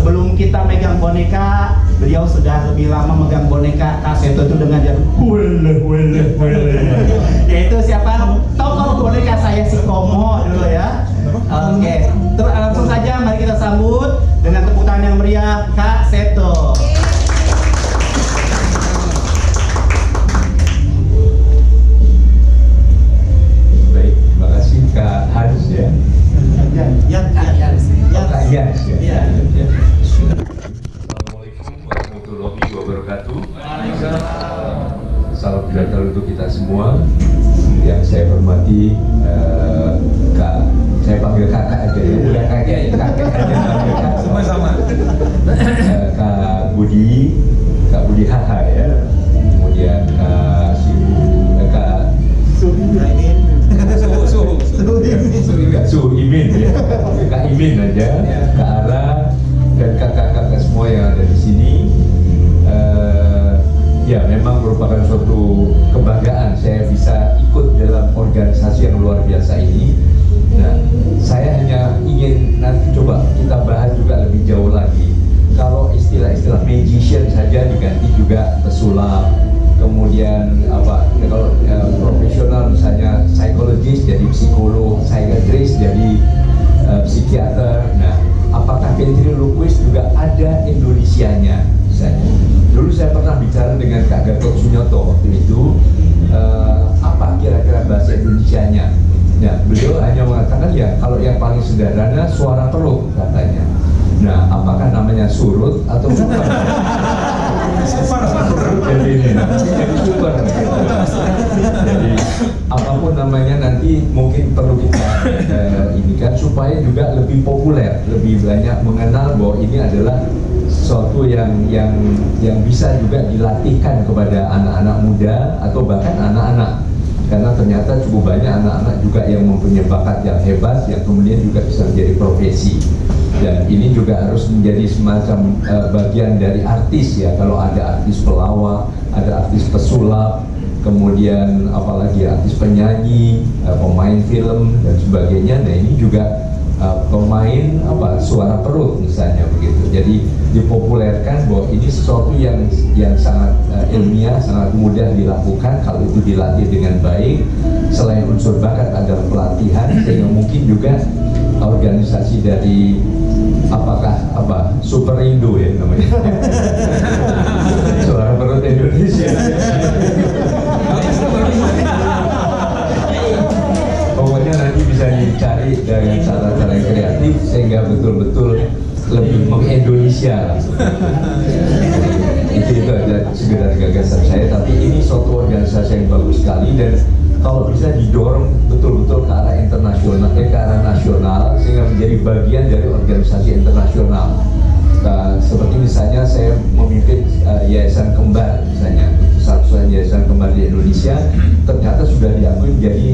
sebelum kita megang boneka, beliau sudah lebih lama megang boneka Kak Seto itu dengan jarum wele. Yaitu siapa? Tokoh boneka saya si Komo dulu ya. Oke, terus langsung saja mari kita sambut dengan tepuk tangan yang meriah Kak Seto. Baik, terima kasih Kak Hans ya. Kak Yas ya. Assalamualaikum warahmatullahi wabarakatuh. Salam sejahtera untuk kita semua. Yang saya hormati, Kak, saya panggil kakak aja ya, bukan kakek aja panggil Kak. Sama-sama. Kak Budi Haha ya. Kemudian Kak Suhu Imin ya, Kak Imin aja, Kak Ara dan kakak-kakak semua yang ada di sini. Ya memang merupakan suatu kebanggaan saya bisa ikut dalam organisasi yang luar biasa ini. Nah, saya hanya ingin nanti coba kita bahas juga lebih jauh lagi. Kalau istilah-istilah magician saja diganti juga pesulap. Kemudian apa? Ya, kalau profesional misalnya psikologis jadi psikolog, psychiatrist jadi psikiater. Nah, apakah ventriloquist juga ada Indonesianya misalnya? Dulu saya pernah bicara dengan Kak Gatot Sunyoto waktu itu, apa kira-kira bahasa Indonesianya? Nah, beliau hanya mengatakan ya kalau yang paling sederhana suara perut katanya. Nah, apakah namanya surut atau bukan? Jadi super. Jadi apapun namanya nanti mungkin perlu kita ini kan supaya juga lebih populer, lebih banyak mengenal bahwa ini adalah sesuatu yang bisa juga dilatihkan kepada anak-anak muda atau bahkan anak-anak. Karena ternyata cukup banyak anak-anak juga yang mempunyai bakat yang hebat yang kemudian juga bisa menjadi profesi. Dan ini juga harus menjadi semacam bagian dari artis ya. Kalau ada artis pelawak, ada artis pesulap, kemudian apalagi artis penyanyi, pemain film dan sebagainya. Nah ini juga pemain suara perut misalnya begitu. Jadi dipopulerkan bahwa ini sesuatu yang sangat ilmiah, sangat mudah dilakukan kalau itu dilatih dengan baik. Selain unsur bakat ada pelatihan, sehingga mungkin juga organisasi dari Super Indo ya namanya. Suara perut Indonesia. Pokoknya nanti bisa dicari dengan cara-cara yang kreatif sehingga betul-betul lebih mengindonesia. Itu ada sekedar gagasan saya, tapi ini suatu organisasi yang bagus sekali dan kalau bisa didorong betul-betul ke arah internasional, ke arah nasional sehingga menjadi bagian dari organisasi internasional. Seperti misalnya saya memimpin Yayasan Kembar misalnya, satu-satunya yayasan kembar di Indonesia, ternyata sudah diakui menjadi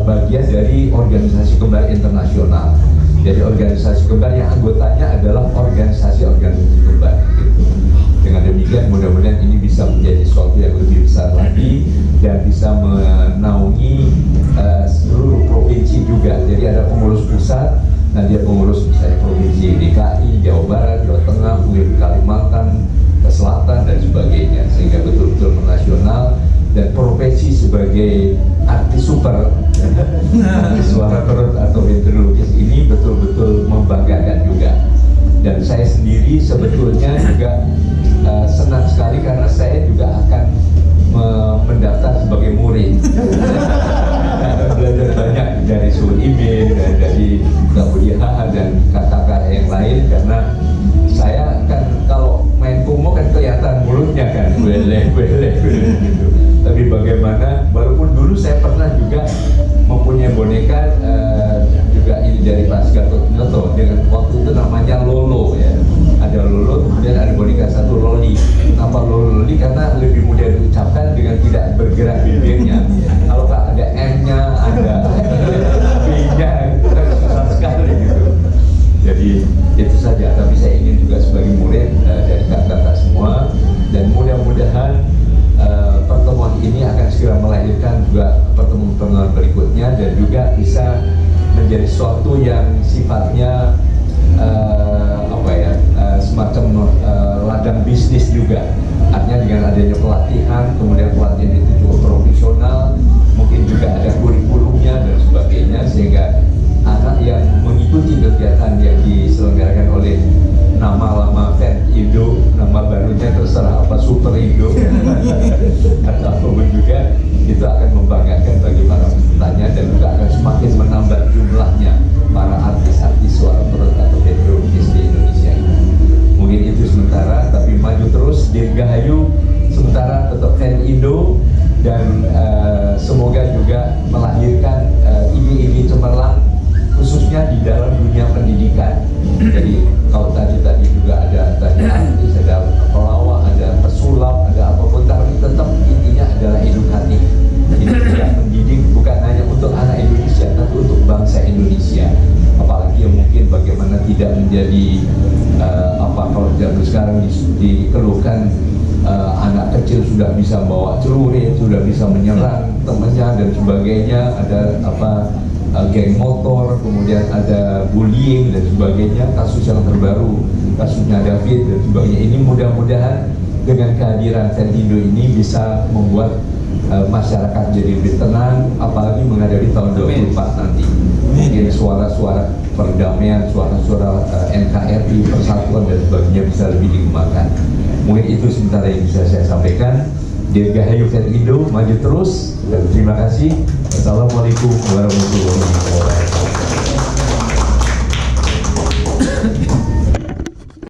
bagian dari organisasi kembar internasional. Jadi organisasi kembar yang anggotanya adalah organisasi-organisasi kembar gitu. Dengan demikian mudah-mudahan ini bisa menjadi sesuatu yang lebih besar lagi dan bisa menaungi seluruh provinsi juga. Jadi ada pengurus pusat, nanti ada pengurus misalnya provinsi DKI, Jawa Barat, Jawa Tengah, mungkin Kalimantan, ke Selatan dan sebagainya, sehingga betul-betul nasional dan profesi sebagai artis super suara perut atau ventriloquist ini betul-betul membanggakan juga. Dan saya sendiri sebetulnya juga senang sekali karena saya juga akan mendaftar sebagai murid. Belajar banyak dari Suhu Imin, dari Kak Budi Haha dan kakak-kakak yang lain, karena saya kan kalau main kumo kan kelihatan mulutnya kan weleh gitu. Tapi bagaimana, walaupun dulu saya pernah juga mempunyai boneka juga ini dari Pak Gatot Sunyoto dengan waktu itu namanya Lolo ya. Ada Lolo, kemudian ada boneka satu Loli. Kenapa Loli? Karena lebih mudah diucapkan dengan tidak bergerak bibirnya. Kalau ada M-nya, ada B-nya, kan susah sekali gitu. Jadi itu saja. Tapi saya ingin juga sebagai murid dari kakak-kakak semua, dan mudah-mudahan pertemuan ini akan segera melahirkan juga pertemuan-pertemuan berikutnya dan juga bisa menjadi sesuatu yang sifatnya pelatihan, kemudian pelatihan itu cukup profesional, mungkin juga ada kurikulumnya dan sebagainya, sehingga anak yang mengikuti kegiatan yang diselenggarakan oleh nama lama Fan Indo, nama barunya terserah apa Super Indo atau apapun juga, itu akan membanggakan bagi para pesertanya dan juga akan semakin menambah jumlahnya para artis-artis suara perut atau heteronis di Indonesia ini. Mungkin itu sementara, tapi maju terus. Dirgahayu sementara tetap Fan Indo, dan semoga juga melahirkan ide-ide cemerlang khususnya di dalam dunia pendidikan. Jadi kalau tadi juga ada artis, ada pelawak, ada pesulap, ada apapun, tapi tetap intinya adalah edukatif. Jadi tidak mendidik bukan hanya untuk anak Indonesia, tapi untuk bangsa Indonesia. Apalagi yang mungkin bagaimana tidak menjadi kalau zaman sekarang dikeluhkan anak kecil sudah bisa bawa celurit, sudah bisa menyerang temannya dan sebagainya, ada geng motor, kemudian ada bullying dan sebagainya. Kasus yang terbaru, kasusnya David dan sebagainya. Ini mudah-mudahan dengan kehadiran Fan Indo ini bisa membuat masyarakat jadi lebih tenang, apalagi menghadapi tahun 2024 nanti. Mungkin suara-suara perdamaian, suara-suara NKRI, persatuan dan sebagainya bisa lebih dikembangkan. Mungkin itu sementara yang bisa saya sampaikan. Dirgahayu Fan Indo, maju terus, dan terima kasih. Assalamualaikum warahmatullahi wabarakatuh.